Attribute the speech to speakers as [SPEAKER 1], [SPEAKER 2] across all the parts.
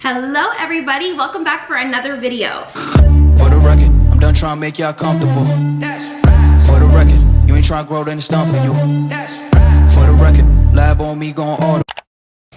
[SPEAKER 1] Hello everybody, welcome back for another video.
[SPEAKER 2] For the record, I'm done trying to make y'all comfortable. For the record, you ain't trying to grow, then it's done for you. For the record, lab on me going all the...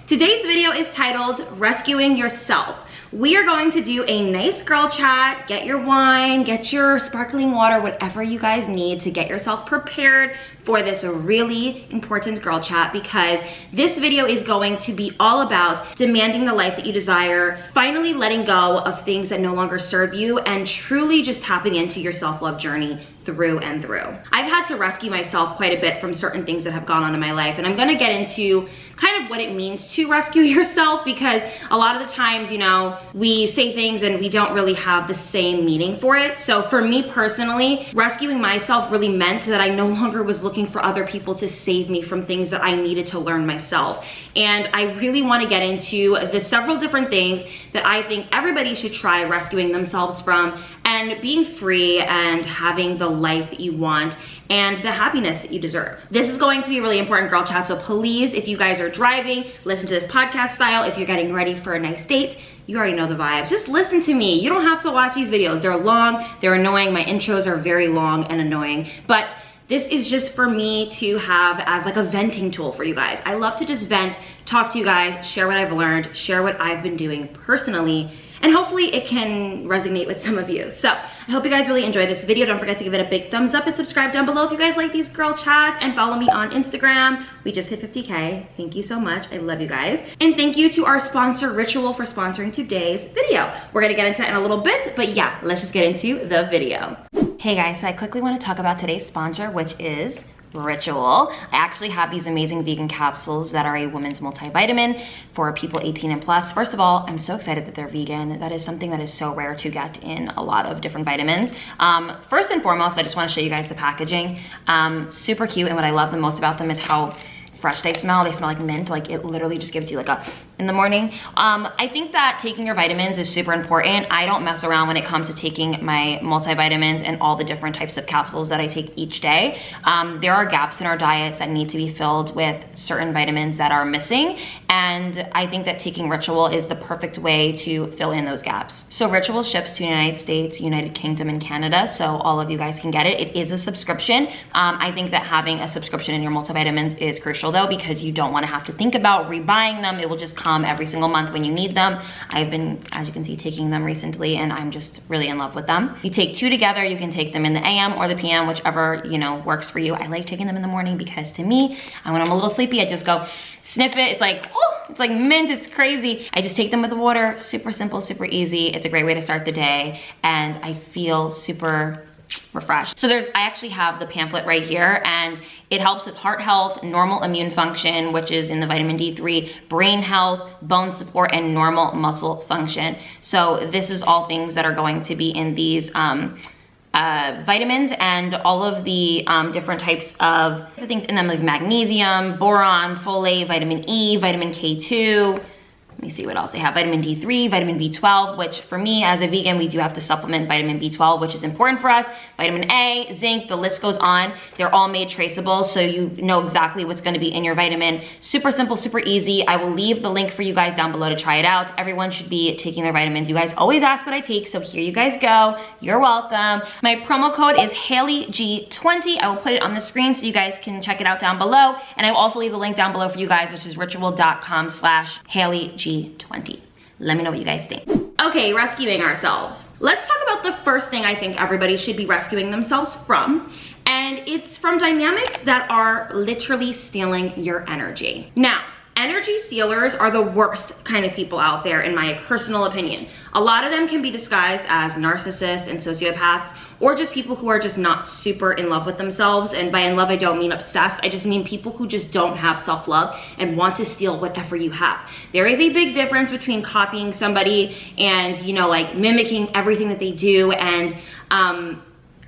[SPEAKER 1] Today's video is titled Rescuing Yourself. We are going to do a nice girl chat, get your wine, get your sparkling water, whatever you guys need to get yourself prepared for this really important girl chat, because this video is going to be all about demanding the life that you desire, finally letting go of things that no longer serve you, and truly just tapping into your self-love journey through and through. I've had to rescue myself quite a bit from certain things that have gone on in my life, and I'm gonna get into kind of what it means to rescue yourself, because a lot of the times, you know, we say things and we don't really have the same meaning for it. So for me personally, rescuing myself really meant that I no longer was looking for other people to save me from things that I needed to learn myself. And I really want to get into the several different things that I think everybody should try rescuing themselves from, and being free and having the life that you want and the happiness that you deserve. This is going to be a really important girl chat, so please, if you guys are driving, listen to this podcast style. If you're getting ready for a nice date, you already know the vibes. Just listen to me. You don't have to watch these videos. They're long, they're annoying. My intros are very long and annoying, but this is just for me to have as like a venting tool for you guys. I love to just vent, talk to you guys, share what I've learned, share what I've been doing personally, and hopefully it can resonate with some of you. So I hope you guys really enjoy this video. Don't forget to give it a big thumbs up and subscribe down below if you guys like these girl chats, and follow me on Instagram. We just hit 50K. Thank you so much. I love you guys. And thank you to our sponsor, Ritual, for sponsoring today's video. We're gonna get into that in a little bit, but yeah, let's just get into the video. Hey guys, so I quickly want to talk about today's sponsor, which is Ritual. I actually have these amazing vegan capsules that are a women's multivitamin for people 18 and plus. First of all, I'm so excited that they're vegan. That is something that is so rare to get in a lot of different vitamins. First and foremost, I just want to show you guys the packaging. Super cute, and what I love the most about them is how fresh they smell. They smell like mint. Like, it literally just gives you like a in the morning. I think that taking your vitamins is super important. I don't mess around when it comes to taking my multivitamins and all the different types of capsules that I take each day. There are gaps in our diets that need to be filled with certain vitamins that are missing, and I think that taking Ritual is the perfect way to fill in those gaps. So Ritual ships to the United States, United Kingdom, and Canada, so all of you guys can get it. It is a subscription. I think that having a subscription in your multivitamins is crucial though, because you don't want to have to think about rebuying them. It will just come every single month when you need them. I've been, as you can see, taking them recently, and I'm just really in love with them. You take two together. You can take them in the AM or the PM, whichever, you know, works for you. I like taking them in the morning because to me, when I'm a little sleepy, I just go sniff it. It's like, oh, it's like mint. It's crazy. I just take them with the water. Super simple, super easy. It's a great way to start the day, and I feel super refreshed. So I actually have the pamphlet right here, and it helps with heart health, normal immune function, which is in the vitamin D3, brain health, bone support, and normal muscle function. So this is all things that are going to be in these vitamins, and all of the different types of things in them, like magnesium, boron, folate, vitamin E, vitamin K2. Let me see what else they have. Vitamin D3, vitamin B12, which for me as a vegan, we do have to supplement vitamin B12, which is important for us. Vitamin A, zinc, the list goes on. They're all made traceable, so you know exactly what's gonna be in your vitamin. Super simple, super easy. I will leave the link for you guys down below to try it out. Everyone should be taking their vitamins. You guys always ask what I take, so here you guys go. You're welcome. My promo code is HaileyG20. I will put it on the screen so you guys can check it out down below. And I will also leave the link down below for you guys, which is ritual.com/HaileyG20. Let me know what you guys think. Okay, rescuing ourselves. Let's talk about the first thing I think everybody should be rescuing themselves from, and it's from dynamics that are literally stealing your energy. Now, energy stealers are the worst kind of people out there, in my personal opinion. A lot of them can be disguised as narcissists and sociopaths, or just people who are just not super in love with themselves. And by in love, I don't mean obsessed. I just mean people who just don't have self-love and want to steal whatever you have. There is a big difference between copying somebody and, you know, like mimicking everything that they do,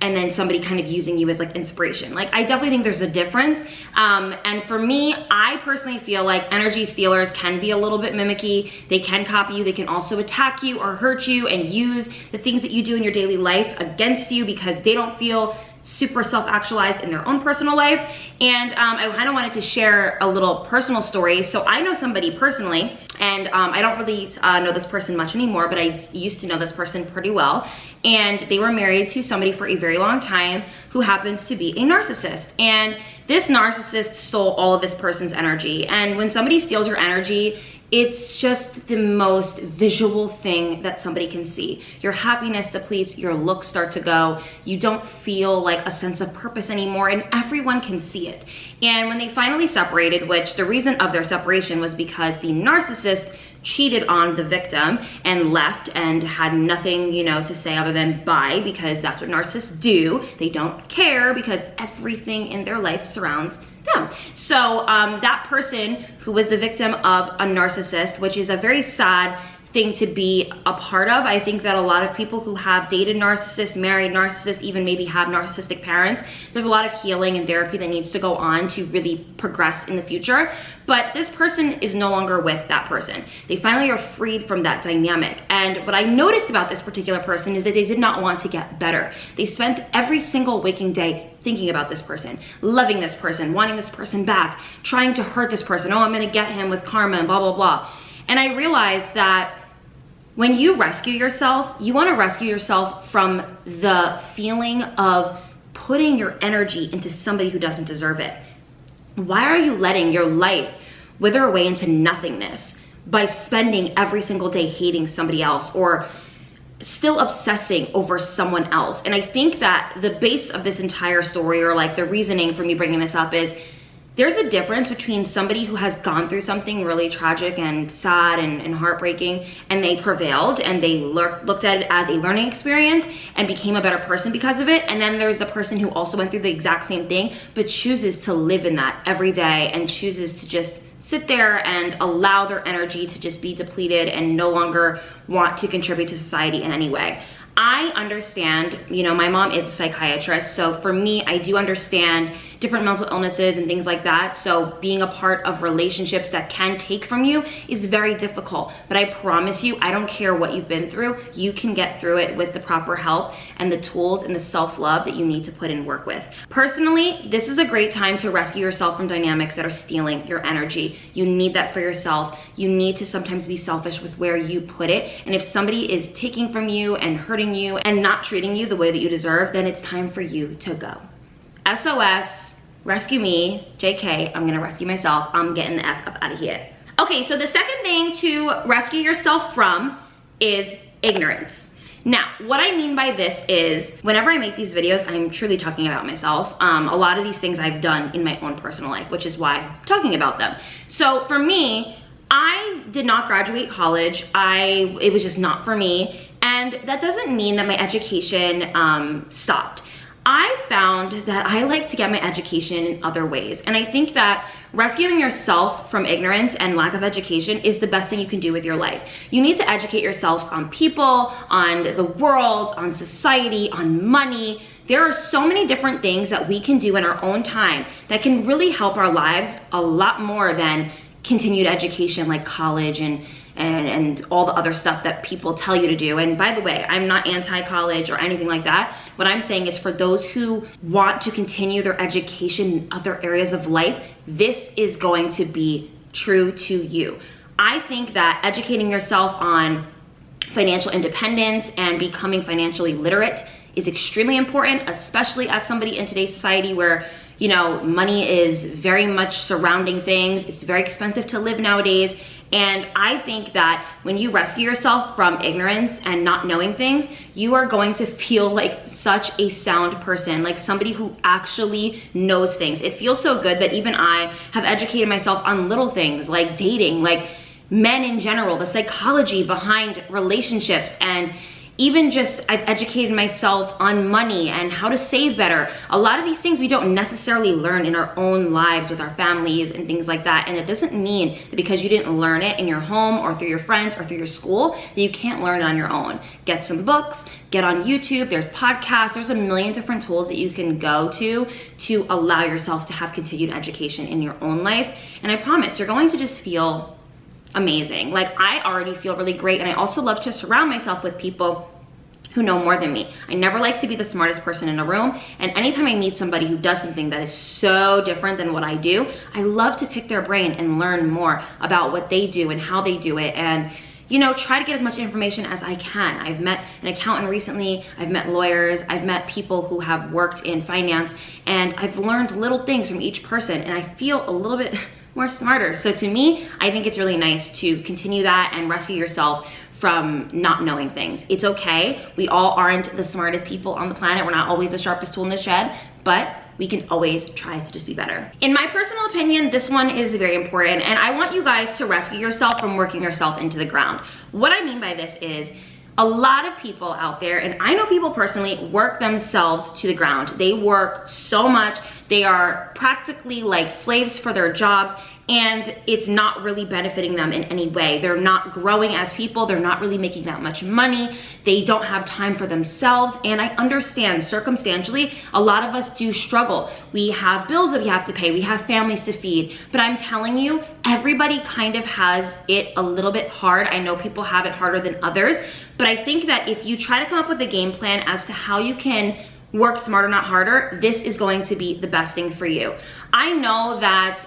[SPEAKER 1] and then somebody kind of using you as like inspiration. Like, I definitely think there's a difference. And for me, I personally feel like energy stealers can be a little bit mimicky. They can copy you. They can also attack you or hurt you and use the things that you do in your daily life against you, because they don't feel super self-actualized in their own personal life. And I kind of wanted to share a little personal story. So I know somebody personally, and I don't really know this person much anymore, but I used to know this person pretty well. And they were married to somebody for a very long time who happens to be a narcissist. And this narcissist stole all of this person's energy. And when somebody steals your energy, it's just the most visual thing that somebody can see. Your happiness depletes, your looks start to go, you don't feel like a sense of purpose anymore, and everyone can see it. And when they finally separated, which the reason of their separation was because the narcissist cheated on the victim and left and had nothing, to say other than bye, because that's what narcissists do. They don't care because everything in their life surrounds them. So that person who was the victim of a narcissist, which is a very sad thing to be a part of. I think that a lot of people who have dated narcissists, married narcissists, even maybe have narcissistic parents, there's a lot of healing and therapy that needs to go on to really progress in the future. But this person is no longer with that person. They finally are freed from that dynamic. And what I noticed about this particular person is that they did not want to get better. They spent every single waking day thinking about this person, loving this person, wanting this person back, trying to hurt this person. Oh, I'm gonna get him with karma and blah, blah, blah. And I realized that when you rescue yourself, you wanna rescue yourself from the feeling of putting your energy into somebody who doesn't deserve it. Why are you letting your life wither away into nothingness by spending every single day hating somebody else or still obsessing over someone else? And I think that the base of this entire story, or like the reasoning for me bringing this up, is there's a difference between somebody who has gone through something really tragic and sad and heartbreaking, and they prevailed and they looked at it as a learning experience and became a better person because of it. And then there's the person who also went through the exact same thing but chooses to live in that every day and chooses to just sit there and allow their energy to just be depleted and no longer want to contribute to society in any way. I understand, my mom is a psychiatrist, so for me, I do understand different mental illnesses and things like that. So being a part of relationships that can take from you is very difficult. But I promise you, I don't care what you've been through, you can get through it with the proper help and the tools and the self-love that you need to put in work with. Personally, this is a great time to rescue yourself from dynamics that are stealing your energy. You need that for yourself. You need to sometimes be selfish with where you put it. And if somebody is taking from you and hurting you and not treating you the way that you deserve, then it's time for you to go. SOS, rescue me, JK, I'm gonna rescue myself. I'm getting the F up out of here. Okay, so the second thing to rescue yourself from is ignorance. Now, what I mean by this is whenever I make these videos, I'm truly talking about myself. A lot of these things I've done in my own personal life, which is why I'm talking about them. So for me, I did not graduate college. It was just not for me. And that doesn't mean that my education stopped. I found that I like to get my education in other ways. And I think that rescuing yourself from ignorance and lack of education is the best thing you can do with your life. You need to educate yourselves on people, on the world, on society, on money. There are so many different things that we can do in our own time that can really help our lives a lot more than continued education like college and all the other stuff that people tell you to do. And by the way, I'm not anti-college or anything like that. What I'm saying is for those who want to continue their education in other areas of life, this is going to be true to you. I think that educating yourself on financial independence and becoming financially literate is extremely important, especially as somebody in today's society where money is very much surrounding things. It's very expensive to live nowadays. And I think that when you rescue yourself from ignorance and not knowing things, you are going to feel like such a sound person, like somebody who actually knows things. It feels so good that even I have educated myself on little things like dating, like men in general, the psychology behind relationships, and even just I've educated myself on money and how to save better. A lot of these things we don't necessarily learn in our own lives with our families and things like that. And it doesn't mean that because you didn't learn it in your home or through your friends or through your school that you can't learn it on your own. Get some books, get on YouTube, there's podcasts, there's a million different tools that you can go to allow yourself to have continued education in your own life. And I promise you're going to just feel amazing. Like I already feel really great, and I also love to surround myself with people who know more than me. I never like to be the smartest person in a room, and anytime I meet somebody who does something that is so different than what I do, I love to pick their brain and learn more about what they do and how they do it, and you know, try to get as much information as I can. I've met an accountant recently, I've met lawyers, I've met people who have worked in finance, and I've learned little things from each person, and I feel a little bit more smarter. So to me, I think it's really nice to continue that and rescue yourself from not knowing things. It's okay. We all aren't the smartest people on the planet. We're not always the sharpest tool in the shed, but we can always try to just be better. In my personal opinion, this one is very important, and I want you guys to rescue yourself from working yourself into the ground. What I mean by this is, a lot of people out there, and I know people personally, work themselves to the ground. They work so much. They are practically like slaves for their jobs, and it's not really benefiting them in any way. They're not growing as people. They're not really making that much money. They don't have time for themselves. And I understand circumstantially, a lot of us do struggle. We have bills that we have to pay. We have families to feed. But I'm telling you, everybody kind of has it a little bit hard. I know people have it harder than others. But I think that if you try to come up with a game plan as to how you can work smarter, not harder, this is going to be the best thing for you. I know that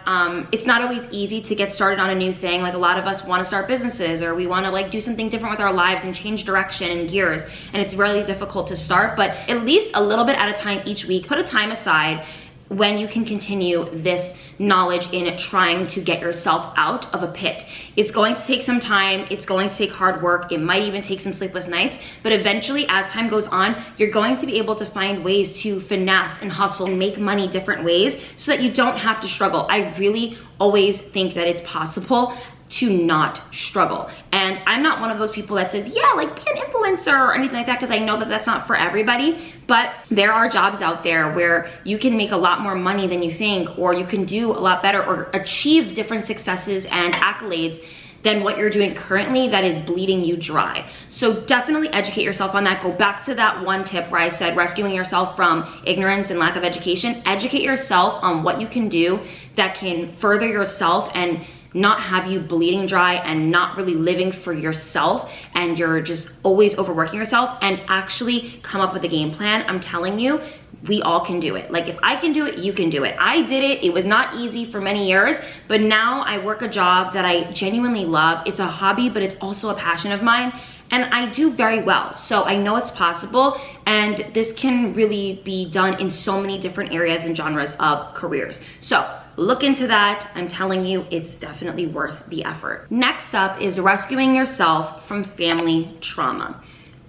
[SPEAKER 1] it's not always easy to get started on a new thing. Like a lot of us want to start businesses, or we want to like do something different with our lives and change direction and gears. And it's really difficult to start, but at least a little bit at a time each week, put a time aside when you can continue this knowledge in trying to get yourself out of a pit. It's going to take some time, it's going to take hard work, it might even take some sleepless nights, but eventually as time goes on, you're going to be able to find ways to finesse and hustle and make money different ways so that you don't have to struggle. I really always think that it's possible to not struggle. And I'm not one of those people that says, yeah, like be an influencer or anything like that, because I know that that's not for everybody. But there are jobs out there where you can make a lot more money than you think, or you can do a lot better or achieve different successes and accolades than what you're doing currently that is bleeding you dry. So definitely educate yourself on that. Go back to that one tip where I said rescuing yourself from ignorance and lack of education. Educate yourself on what you can do that can further yourself and not have you bleeding dry and not really living for yourself, and you're just always overworking yourself, and actually come up with a game plan. I'm telling you, we all can do it. Like if I can do it, you can do it. I did it. It was not easy for many years, but now I work a job that I genuinely love. It's a hobby, but it's also a passion of mine, and I do very well. So I know it's possible, and this can really be done in so many different areas and genres of careers. So look into that. I'm telling you, it's definitely worth the effort. Next up is rescuing yourself from family trauma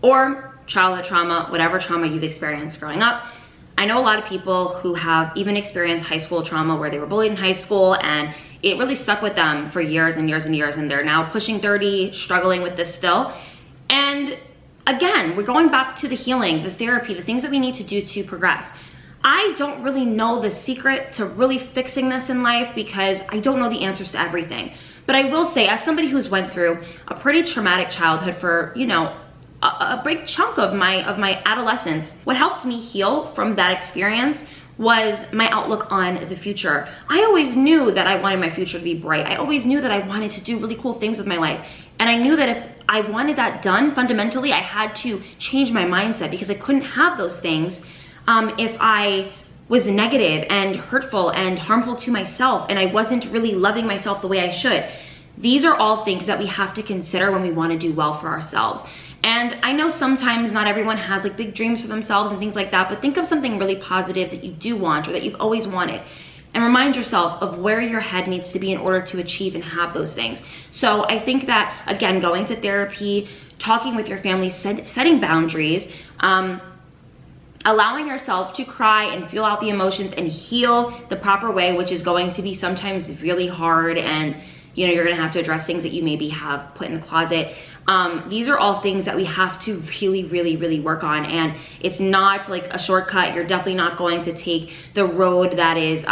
[SPEAKER 1] or childhood trauma, whatever trauma you've experienced growing up. I know a lot of people who have even experienced high school trauma where they were bullied in high school and it really stuck with them for years and years and years, and they're now pushing 30, struggling with this still. And again, we're going back to the healing, the therapy, the things that we need to do to progress. I don't really know the secret to really fixing this in life because I don't know the answers to everything. But I will say, as somebody who's went through a pretty traumatic childhood for, you know, a big chunk of my adolescence, what helped me heal from that experience was my outlook on the future. I always knew that I wanted my future to be bright. I always knew that I wanted to do really cool things with my life. And I knew that if I wanted that done, fundamentally, I had to change my mindset because I couldn't have those things if I was negative and hurtful and harmful to myself and I wasn't really loving myself the way I should. These are all things that we have to consider when we want to do well for ourselves. And I know sometimes not everyone has like big dreams for themselves and things like that, but think of something really positive that you do want or that you've always wanted. And remind yourself of where your head needs to be in order to achieve and have those things. So I think that, again, going to therapy, talking with your family, setting boundaries, allowing yourself to cry and feel out the emotions and heal the proper way, which is going to be sometimes really hard, and you know, you're gonna have to address things that you maybe have put in the closet. These are all things that we have to really work on, and it's not like a shortcut. You're definitely not going to take the road that is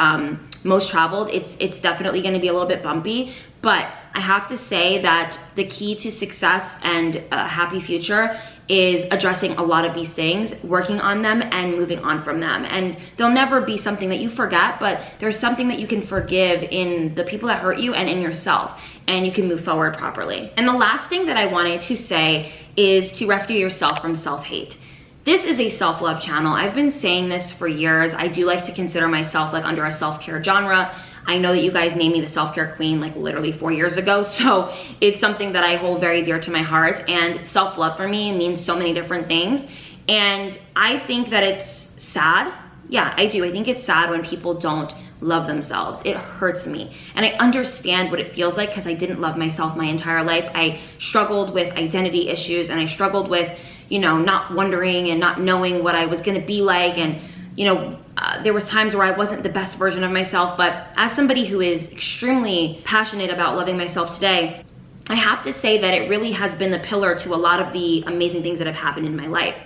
[SPEAKER 1] most traveled. It's definitely going to be a little bit bumpy, but I have to say that the key to success and a happy future is addressing a lot of these things, working on them and moving on from them. And they'll never be something that you forget, but there's something that you can forgive in the people that hurt you and in yourself, and you can move forward properly. And the last thing that I wanted to say is to rescue yourself from self-hate. This is a self-love channel. I've been saying this for years. I do like to consider myself like under a self-care genre. I know that you guys named me the self-care queen like literally 4 years ago, so it's something that I hold very dear to my heart, and self-love for me means so many different things. And I think that it's sad. Yeah, I do. I think it's sad when people don't love themselves. It hurts me. And I understand what it feels like because I didn't love myself my entire life. I struggled with identity issues, and I struggled with, you know, not wondering and not knowing what I was gonna be like. And, you know, there was times where I wasn't the best version of myself, but as somebody who is extremely passionate about loving myself today, I have to say that it really has been the pillar to a lot of the amazing things that have happened in my life.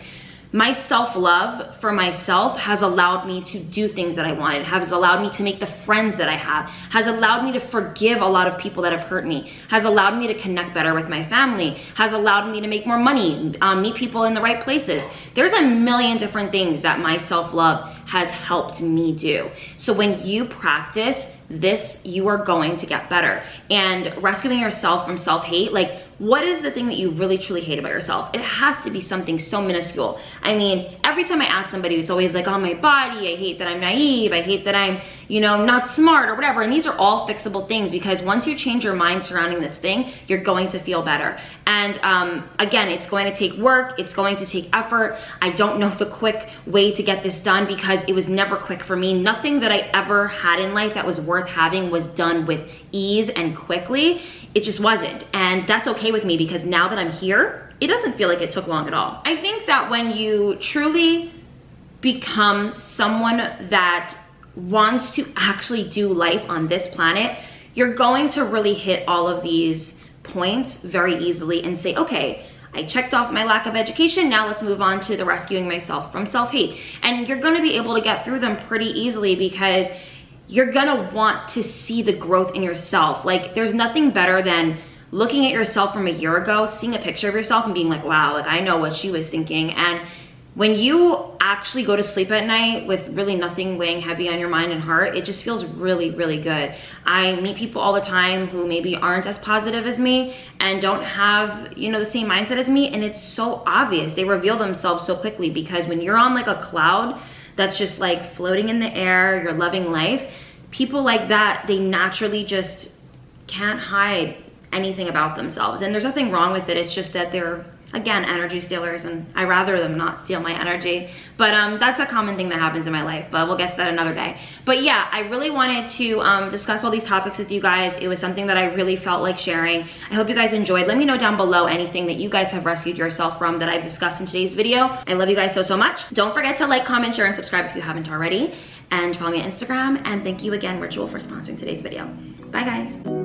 [SPEAKER 1] My self-love for myself has allowed me to do things that I wanted, has allowed me to make the friends that I have, has allowed me to forgive a lot of people that have hurt me, has allowed me to connect better with my family, has allowed me to make more money, meet people in the right places. There's a million different things that my self-love has helped me do. So when you practice this, you are going to get better. And rescuing yourself from self-hate, like, what is the thing that you really truly hate about yourself? It has to be something so minuscule. I mean, every time I ask somebody, it's always like, on my body, I hate that I'm naive, I hate that I'm, you know, not smart or whatever. And these are all fixable things, because once you change your mind surrounding this thing, you're going to feel better. And again, it's going to take work, it's going to take effort. I don't know the quick way to get this done, because it was never quick for me. Nothing that I ever had in life that was worth having was done with ease and quickly. It just wasn't. And that's okay with me, because now that I'm here, it doesn't feel like it took long at all. I think that when you truly become someone that wants to actually do life on this planet, you're going to really hit all of these points very easily and say, okay, I checked off my lack of education, now let's move on to the rescuing myself from self-hate. And you're gonna be able to get through them pretty easily, because you're gonna want to see the growth in yourself. Like, there's nothing better than looking at yourself from a year ago, seeing a picture of yourself and being like, wow, like I know what she was thinking. And when you actually go to sleep at night with really nothing weighing heavy on your mind and heart, it just feels really, really good. I meet people all the time who maybe aren't as positive as me and don't have, you know, the same mindset as me, and it's so obvious. They reveal themselves so quickly, because when you're on like a cloud that's just like floating in the air, you're loving life, people like that, they naturally just can't hide anything about themselves. And there's nothing wrong with it. It's just that they're, again, energy stealers, and I rather them not steal my energy. But that's a common thing that happens in my life, but we'll get to that another day. But yeah, I really wanted to discuss all these topics with you guys. It was something that I really felt like sharing. I hope you guys enjoyed. Let me know down below anything that you guys have rescued yourself from that I've discussed in today's video. I love you guys so, so much. Don't forget to like, comment, share, and subscribe if you haven't already. And follow me on Instagram. And thank you again, Ritual, for sponsoring today's video. Bye, guys.